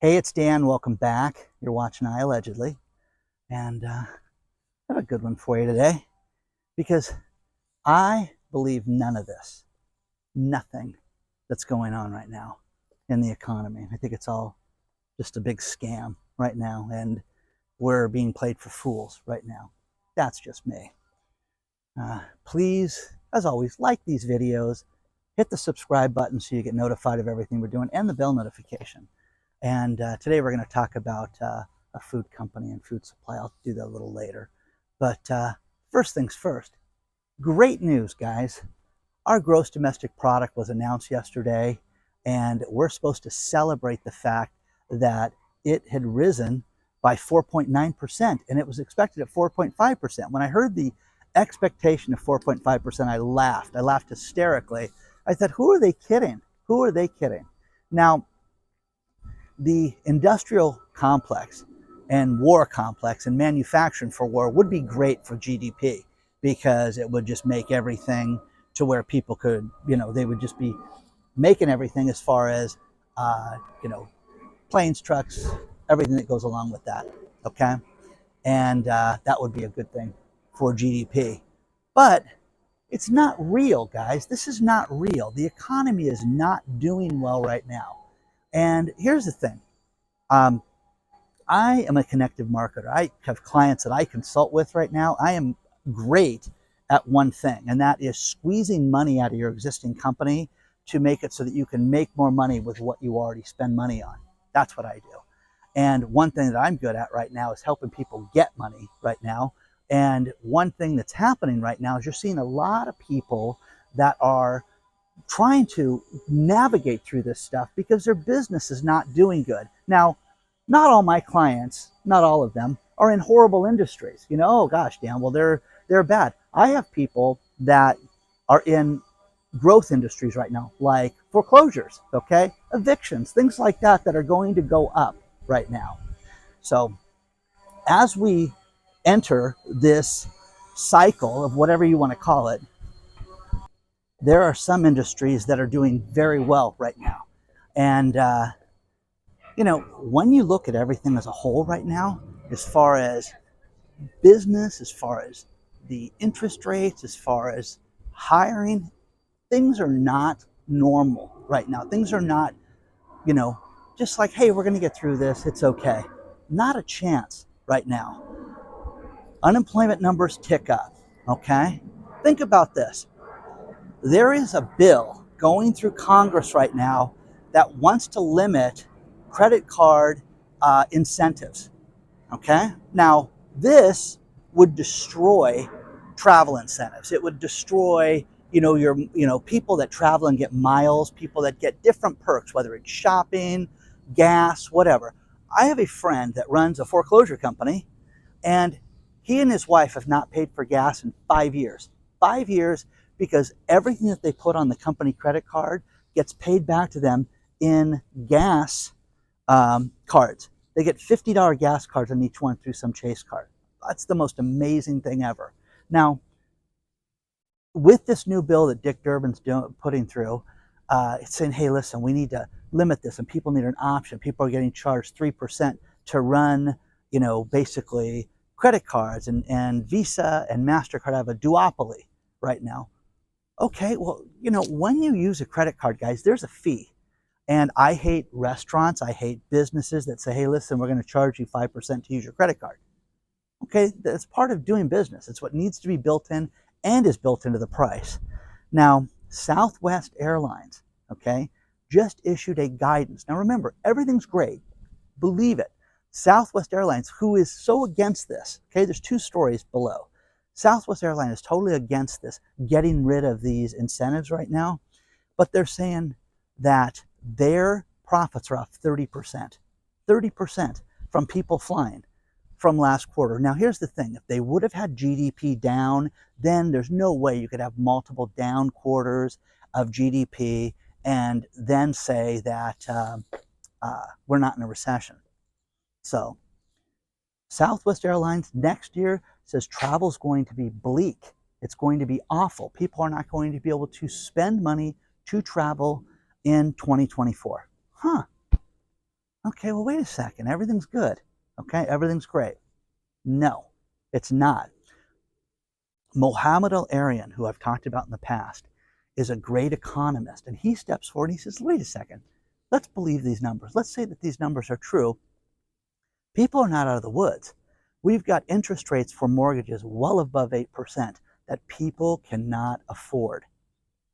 Hey, it's Dan. Welcome back. You're watching iAllegedly. And I have a good one for you today because I believe none of this, nothing that's going on right now in the economy. I think it's all just a big scam right now, and we're being played for fools right now. That's just me. Please, as always, like these videos, hit the subscribe button so you get notified of everything we're doing, and the bell notification. And today we're going to talk about a food company and food supply. I'll do that a little later. But first things first, great news, guys. Our gross domestic product was announced yesterday, and we're supposed to celebrate the fact that it had risen by 4.9%, and it was expected at 4.5%. When I heard the expectation of 4.5%, I laughed. I laughed hysterically. I said, who are they kidding? Who are they kidding? Now, the industrial complex and war complex and manufacturing for war would be great for GDP because it would just make everything to where people could, they would just be making everything as far as, planes, trucks, everything that goes along with that. Okay. And that would be a good thing for GDP. But it's not real, guys. This is not real. The economy is not doing well right now. And here's the thing. I am a connective marketer. I have clients that I consult with right now. I am great at one thing, and that is squeezing money out of your existing company to make it so that you can make more money with what you already spend money on. That's what I do. And one thing that I'm good at right now is helping people get money right now. And one thing that's happening right now is you're seeing a lot of people that are trying to navigate through this stuff because their business is not doing good. Now, not all my clients, not all of them, are in horrible industries. Oh gosh, Dan, well, they're bad. I have people that are in growth industries right now, like foreclosures, okay? Evictions, things like that are going to go up right now. So as we enter this cycle of whatever you want to call it, there are some industries that are doing very well right now. And, when you look at everything as a whole right now, as far as business, as far as the interest rates, as far as hiring, things are not normal right now. Things are not, just like, hey, we're going to get through this. It's okay. Not a chance right now. Unemployment numbers tick up, okay? Think about this. There is a bill going through Congress right now that wants to limit credit card incentives. Okay? Now, this would destroy travel incentives. It would destroy, your, people that travel and get miles, people that get different perks, whether it's shopping, gas, whatever. I have a friend that runs a foreclosure company, and he and his wife have not paid for gas in 5 years. 5 years, because everything that they put on the company credit card gets paid back to them in gas cards. They get $50 gas cards on each one through some Chase card. That's the most amazing thing ever. Now, with this new bill that Dick Durbin's putting through, it's saying, hey, listen, we need to limit this, and people need an option. People are getting charged 3% to run, basically credit cards, and Visa and MasterCard have a duopoly right now. Okay, well, when you use a credit card, guys, there's a fee. And I hate restaurants. I hate businesses that say, hey, listen, we're going to charge you 5% to use your credit card. Okay, that's part of doing business. It's what needs to be built in and is built into the price. Now, Southwest Airlines, okay, just issued a guidance. Now, remember, everything's great. Believe it. Southwest Airlines, who is so against this, okay, there's two stories below. Southwest Airlines is totally against this, getting rid of these incentives right now, but they're saying that their profits are off 30%. 30% from people flying from last quarter. Now, here's the thing. If they would have had GDP down, then there's no way you could have multiple down quarters of GDP and then say that we're not in a recession. So Southwest Airlines next year says travel's going to be bleak. It's going to be awful. People are not going to be able to spend money to travel in 2024. Huh. Okay. Okay, well, wait a second. Everything's good. Okay, everything's great. No, it's not. Mohammed Al-Aryan, who I've talked about in the past, is a great economist, and he steps forward and he says, wait a second, let's believe these numbers. Let's say that these numbers are true. People are not out of the woods. We've got interest rates for mortgages well above 8% that people cannot afford.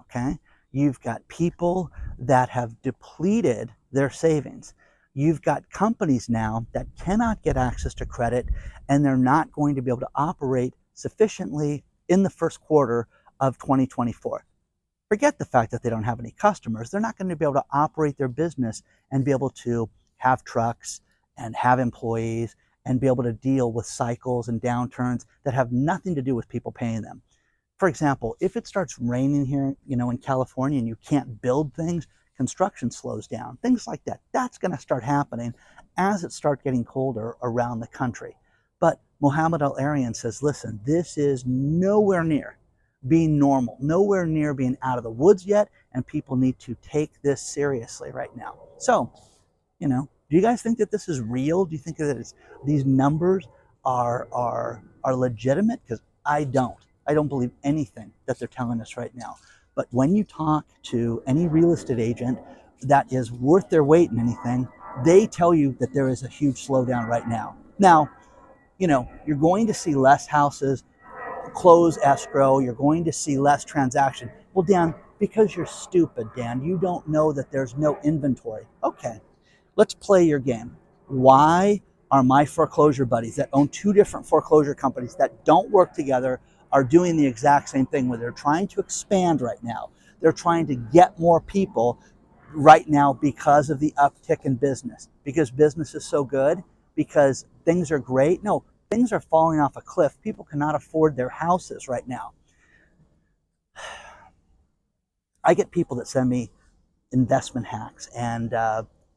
Okay? You've got people that have depleted their savings. You've got companies now that cannot get access to credit, and they're not going to be able to operate sufficiently in the first quarter of 2024. Forget the fact that they don't have any customers. They're not going to be able to operate their business and be able to have trucks and have employees and be able to deal with cycles and downturns that have nothing to do with people paying them. For example, if it starts raining here, in California, and you can't build things, construction slows down, things like that. That's going to start happening as it starts getting colder around the country. But Mohammed Al-Aryan says, listen, this is nowhere near being normal, nowhere near being out of the woods yet, and people need to take this seriously right now. So, do you guys think that this is real? Do you think that these numbers are legitimate? Because I don't. I don't believe anything that they're telling us right now. But when you talk to any real estate agent that is worth their weight in anything, they tell you that there is a huge slowdown right now. Now, you're going to see less houses close escrow. You're going to see less transaction. Well, Dan, because you're stupid, Dan, you don't know that there's no inventory. Okay, let's play your game. Why are my foreclosure buddies that own two different foreclosure companies that don't work together are doing the exact same thing where they're trying to expand right now? They're trying to get more people right now because of the uptick in business, because business is so good, because things are great. No, things are falling off a cliff. People cannot afford their houses right now. I get people that send me investment hacks and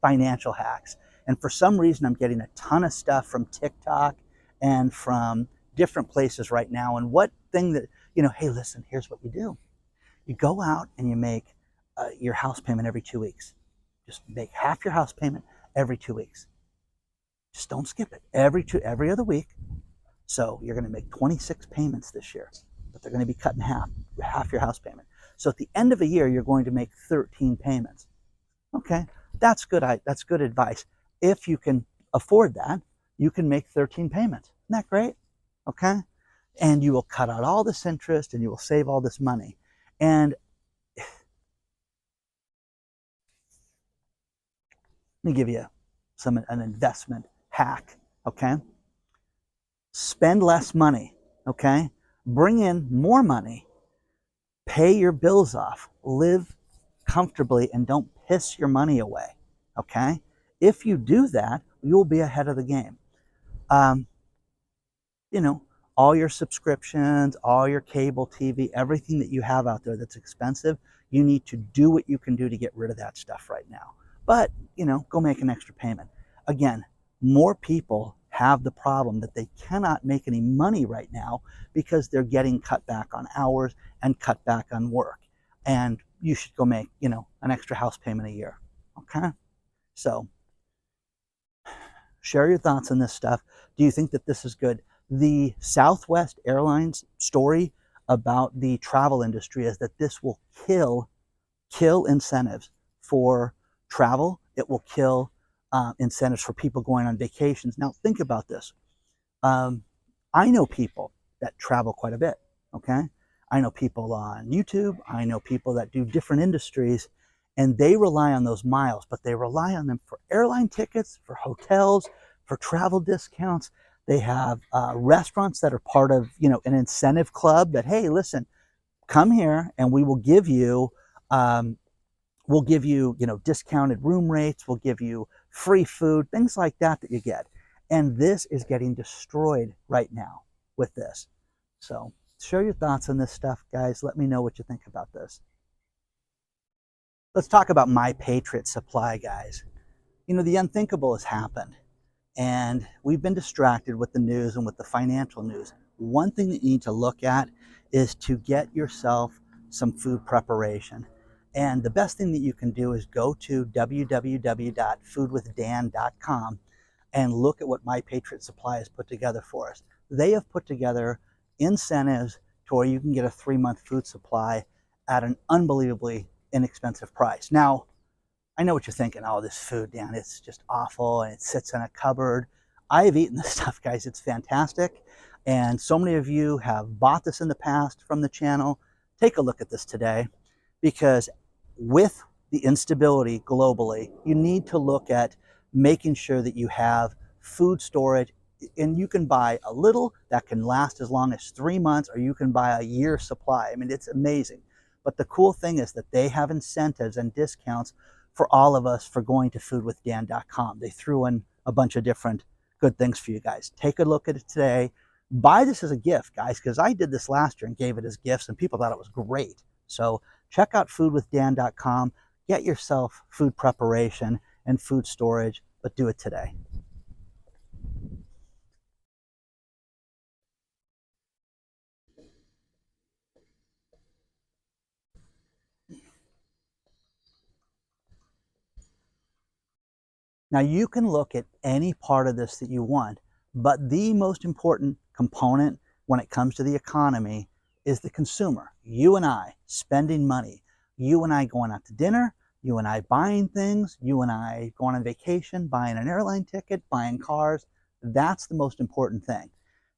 financial hacks. And for some reason, I'm getting a ton of stuff from TikTok and from different places right now. And what thing that, hey, listen, here's what you do. You go out and you make your house payment every 2 weeks. Just make half your house payment every 2 weeks. Just don't skip it. Every other week. So you're going to make 26 payments this year, but they're going to be cut in half your house payment. So at the end of a year, you're going to make 13 payments. Okay, that's good. That's good advice. If you can afford that, you can make 13 payments. Isn't that great? Okay, and you will cut out all this interest and you will save all this money. And let me give you an investment hack. Okay, spend less money. Okay, bring in more money. Pay your bills off. Live comfortably and don't piss your money away. Okay, if you do that, you'll be ahead of the game. All your subscriptions, all your cable TV, everything that you have out there that's expensive, you need to do what you can do to get rid of that stuff right now. But, go make an extra payment. Again, more people have the problem that they cannot make any money right now because they're getting cut back on hours and cut back on work. And you should go make, an extra house payment a year. Okay? So, share your thoughts on this stuff. Do you think that this is good? The Southwest Airlines story about the travel industry is that this will kill incentives for travel. It will kill incentives for people going on vacations. Now, think about this. I know people that travel quite a bit, okay? I know people on YouTube. I know people that do different industries, and they rely on those miles, but they rely on them for airline tickets, for hotels, for travel discounts. They have restaurants that are part of, an incentive club that, hey, listen, come here and we will give you, discounted room rates. We'll give you free food, things like that you get. And this is getting destroyed right now with this. So share your thoughts on this stuff, guys. Let me know what you think about this. Let's talk about My Patriot Supply, guys. The unthinkable has happened. And we've been distracted with the news and with the financial news. One thing that you need to look at is to get yourself some food preparation. And the best thing that you can do is go to www.foodwithdan.com and look at what My Patriot Supply has put together for us. They have put together incentives to where you can get a 3-month food supply at an unbelievably inexpensive price. Now, I know what you're thinking. Oh, this food, Dan, it's just awful and it sits in a cupboard. I have eaten this stuff, guys. It's fantastic. And so many of you have bought this in the past from the channel. Take a look at this today, because with the instability globally, you need to look at making sure that you have food storage, and you can buy a little that can last as long as 3 months, or you can buy a year's supply. I mean, it's amazing. But the cool thing is that they have incentives and discounts for all of us for going to foodwithdan.com. They threw in a bunch of different good things for you guys. Take a look at it today. Buy this as a gift, guys, because I did this last year and gave it as gifts, and people thought it was great. So check out foodwithdan.com. Get yourself food preparation and food storage, but do it today. Now, you can look at any part of this that you want, but the most important component when it comes to the economy is the consumer. You and I spending money. You and I going out to dinner. You and I buying things. You and I going on vacation, buying an airline ticket, buying cars. That's the most important thing.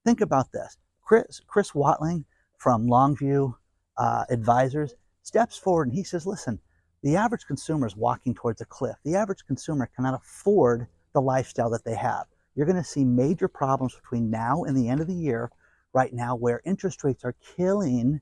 Think about this. Chris Watling from Longview Advisors steps forward and he says, listen, the average consumer is walking towards a cliff. The average consumer cannot afford the lifestyle that they have. You're going to see major problems between now and the end of the year right now, where interest rates are killing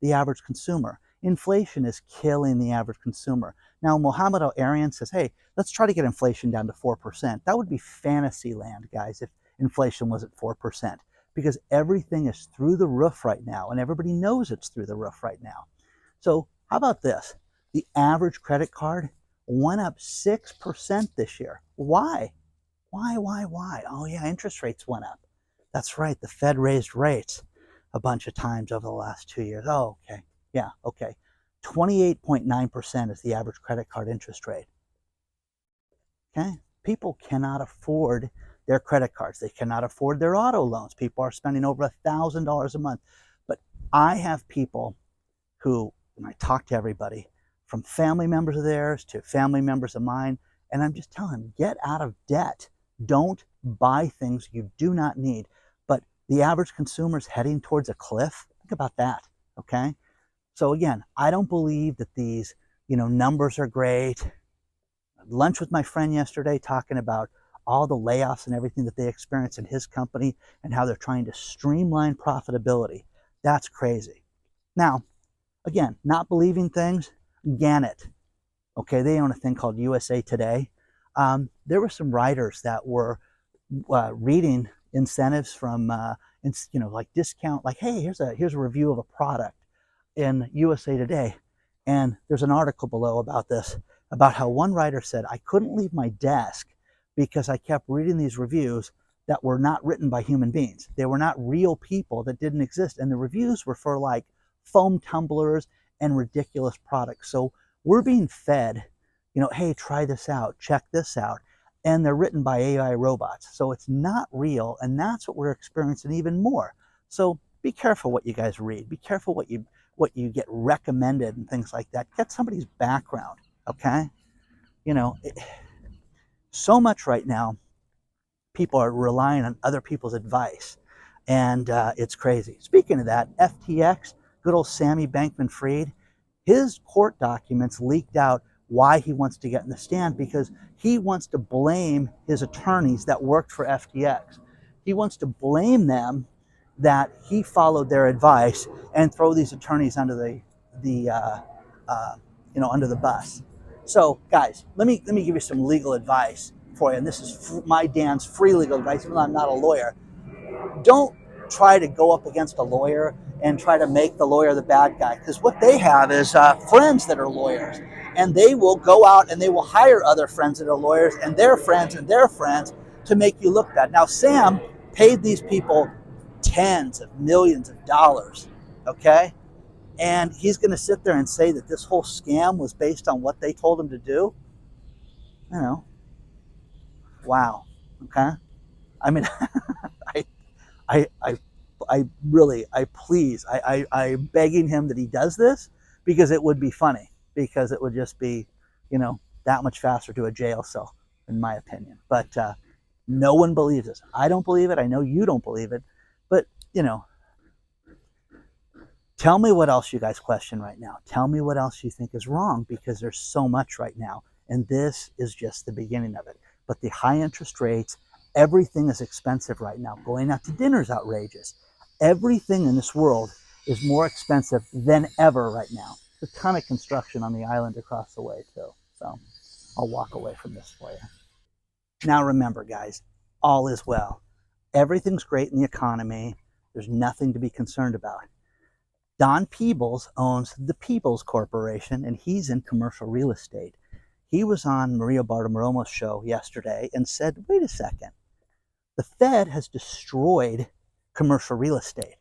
the average consumer. Inflation is killing the average consumer. Now, Mohammed Al-Arian says, hey, let's try to get inflation down to 4%. That would be fantasy land, guys, if inflation was at 4%, because everything is through the roof right now, and everybody knows it's through the roof right now. So how about this? The average credit card went up 6% this year. Why? Why? Oh yeah, interest rates went up. That's right, the Fed raised rates a bunch of times over the last 2 years. Oh, okay, yeah, okay. 28.9% is the average credit card interest rate. Okay, people cannot afford their credit cards. They cannot afford their auto loans. People are spending over $1,000 a month. But I have people who, when I talk to everybody, from family members of theirs to family members of mine, and I'm just telling them, get out of debt. Don't buy things you do not need. But the average consumer is heading towards a cliff. Think about that, okay? So again, I don't believe that these, numbers are great. Lunch with my friend yesterday talking about all the layoffs and everything that they experience in his company and how they're trying to streamline profitability. That's crazy. Now, again, not believing things, Gannett, okay, they own a thing called USA Today. There were some writers that were reading incentives from, like discount, like, hey, here's a review of a product in USA Today. And there's an article below about this, about how one writer said, I couldn't leave my desk because I kept reading these reviews that were not written by human beings. They were not real people that didn't exist. And the reviews were for like foam tumblers and ridiculous products. So we're being fed, hey, try this out, check this out. And they're written by AI robots. So it's not real. And that's what we're experiencing even more. So be careful what you guys read. Be careful what you get recommended and things like that. Get somebody's background, okay? So much right now, people are relying on other people's advice. And it's crazy. Speaking of that, FTX, good old Sammy Bankman-Fried, his court documents leaked out why he wants to get in the stand, because he wants to blame his attorneys that worked for FTX. He wants to blame them that he followed their advice and throw these attorneys under under the bus. So, guys, let me give you some legal advice for you, and this is my Dan's free legal advice, even though I'm not a lawyer. Don't try to go up against a lawyer and try to make the lawyer the bad guy, because what they have is friends that are lawyers, and they will go out and they will hire other friends that are lawyers and their friends to make you look bad. Now, Sam paid these people tens of millions of dollars, okay? And he's going to sit there and say that this whole scam was based on what they told him to do. You know, wow. Okay. I mean, I, I, I'm begging him that he does this because it would be funny, because it would just be, that much faster to a jail cell, in my opinion. But no one believes this. I don't believe it. I know you don't believe it. But, tell me what else you guys question right now. Tell me what else you think is wrong, because there's so much right now. And this is just the beginning of it. But the high interest rates, everything is expensive right now. Going out to dinner is outrageous. Everything in this world is more expensive than ever right now. There's a ton of construction on the island across the way too. So I'll walk away from this for you. Now remember, guys, all is well. Everything's great in the economy. There's nothing to be concerned about. Don Peebles owns the Peebles Corporation, and he's in commercial real estate. He was on Maria Bartiromo's show yesterday and said, wait a second, the Fed has destroyed commercial real estate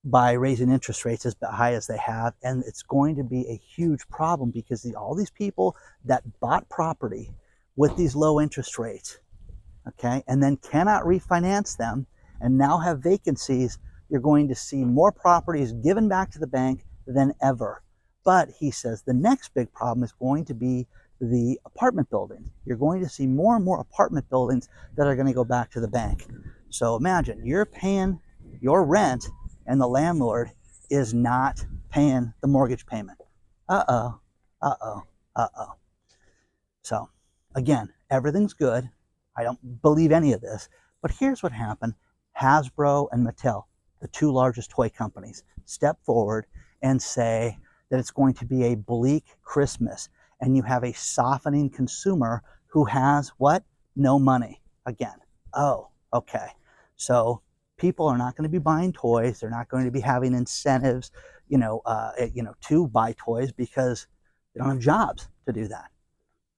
by raising interest rates as high as they have, and it's going to be a huge problem because all these people that bought property with these low interest rates, okay, and then cannot refinance them and now have vacancies, you're going to see more properties given back to the bank than ever. But he says the next big problem is going to be the apartment buildings. You're going to see more and more apartment buildings that are going to go back to the bank. So imagine you're paying your rent and the landlord is not paying the mortgage payment. Uh-oh, uh-oh, uh-oh. So again, everything's good. I don't believe any of this. But here's what happened. Hasbro and Mattel, the two largest toy companies, step forward and say that it's going to be a bleak Christmas, and you have a softening consumer who has what? No money. Again. Oh, okay. So people are not going to be buying toys. They're not going to be having incentives, to buy toys because they don't have jobs to do that.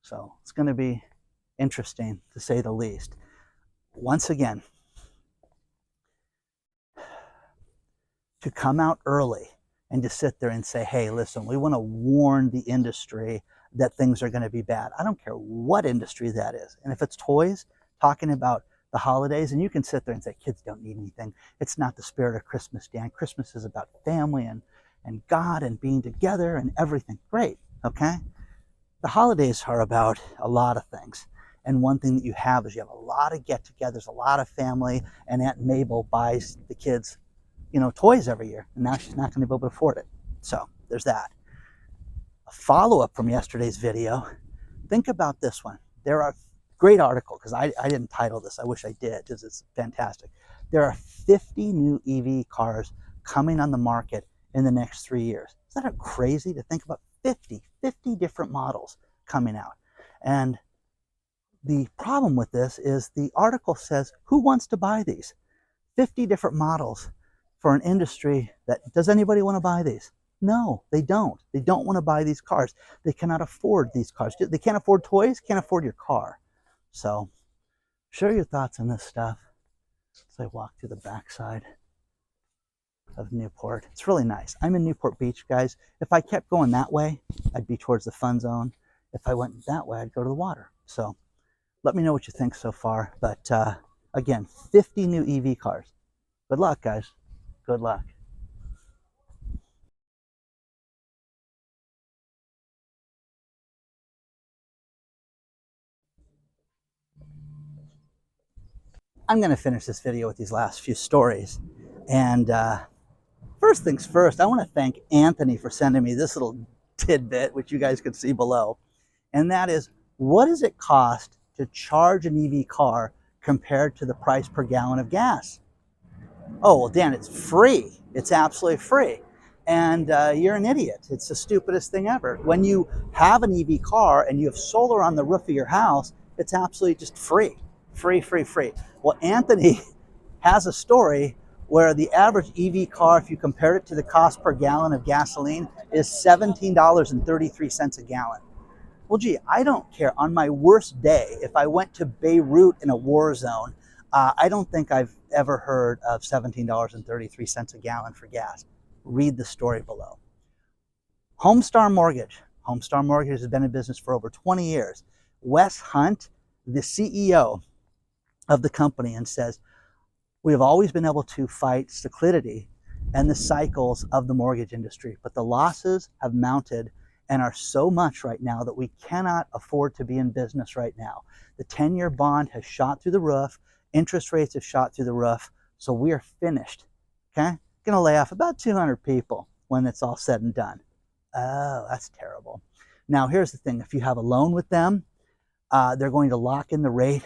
So it's going to be interesting, to say the least. Once again, to come out early and to sit there and say, hey, listen, we want to warn the industry that things are going to be bad. I don't care what industry that is. And if it's toys, talking about the holidays, and you can sit there and say, kids don't need anything. It's not the spirit of Christmas, Dan. Christmas is about family and God and being together and everything. Great, okay? The holidays are about a lot of things. And one thing that you have is you have a lot of get-togethers, a lot of family, and Aunt Mabel buys the kids toys every year, and now she's not going to be able to afford it. So there's that. A follow-up from yesterday's video. Think about this one. There are great article, because I didn't title this. I wish I did, because it's fantastic. There are 50 new EV cars coming on the market in the next 3 years. Isn't that crazy to think about? 50 different models coming out. And the problem with this is the article says, who wants to buy these? 50 different models for an industry that, does anybody want to buy these? No, they don't. They don't want to buy these cars. They cannot afford these cars. They can't afford toys, can't afford your car. So share your thoughts on this stuff as I walk through the backside of Newport. It's really nice. I'm in Newport Beach, guys. If I kept going that way, I'd be towards the fun zone. If I went that way, I'd go to the water. So let me know what you think so far. But again, 50 new EV cars. Good luck, guys. Good luck. I'm going to finish this video with these last few stories. And first things first, I want to thank Anthony for sending me this little tidbit, which you guys can see below. And that is, what does it cost to charge an EV car compared to the price per gallon of gas? Oh, well, Dan, it's free. It's absolutely free. And you're an idiot. It's the stupidest thing ever. When you have an EV car and you have solar on the roof of your house, it's absolutely just free. Free, free, free. Well, Anthony has a story where the average EV car, if you compare it to the cost per gallon of gasoline, is $17.33 a gallon. Well, gee, I don't care. On my worst day, if I went to Beirut in a war zone, I don't think I've ever heard of $17.33 a gallon for gas. Read the story below. Homestar Mortgage. Homestar Mortgage has been in business for over 20 years. Wes Hunt, the CEO of the company, and says, we have always been able to fight cyclicity and the cycles of the mortgage industry, but the losses have mounted and are so much right now that we cannot afford to be in business right now. The 10-year bond has shot through the roof. Interest rates have shot through the roof. So we are finished. Okay? Going to lay off about 200 people when it's all said and done. Oh, that's terrible. Now, here's the thing. If you have a loan with them, they're going to lock in the rate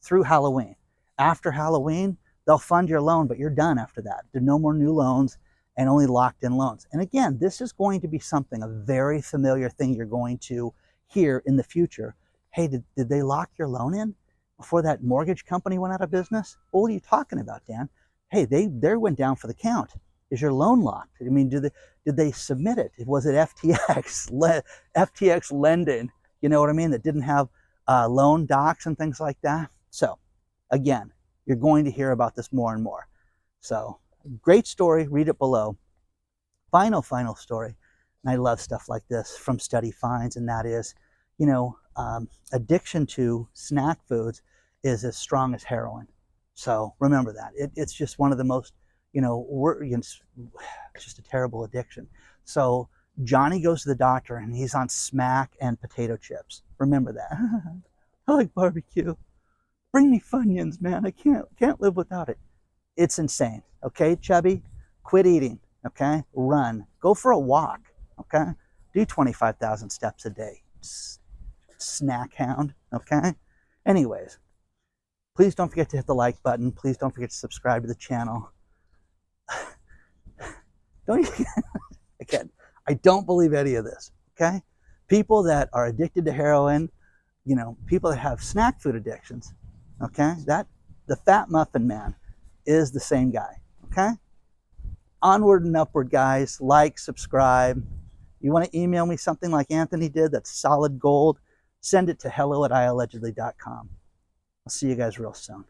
through Halloween. After Halloween, they'll fund your loan, but you're done after that. There are no more new loans and only locked in loans. And again, this is going to be something, a very familiar thing you're going to hear in the future. Hey, did they lock your loan in before that mortgage company went out of business? Well, what are you talking about, Dan? Hey, they went down for the count. Is your loan locked? I mean, did they submit it? Was it FTX, FTX lending? You know what I mean? That didn't have loan docs and things like that. So again, you're going to hear about this more and more. So great story. Read it below. Final story. And I love stuff like this from Study Finds, and that is, addiction to snack foods is as strong as heroin. So remember that. It's just one of the most, it's just a terrible addiction. So Johnny goes to the doctor and he's on smack and potato chips. Remember that. I like barbecue. Bring me Funyuns, man. I can't live without it. It's insane. Okay, chubby? Quit eating. Okay? Run. Go for a walk. Okay? Do 25,000 steps a day. Snack hound. Okay? Anyways, please don't forget to hit the like button. Please don't forget to subscribe to the channel. Again, I don't believe any of this. Okay? People that are addicted to heroin, people that have snack food addictions, okay? The fat muffin man is the same guy, okay? Onward and upward, guys. Like, subscribe. You want to email me something like Anthony did that's solid gold, send it to hello@iallegedly.com. I'll see you guys real soon.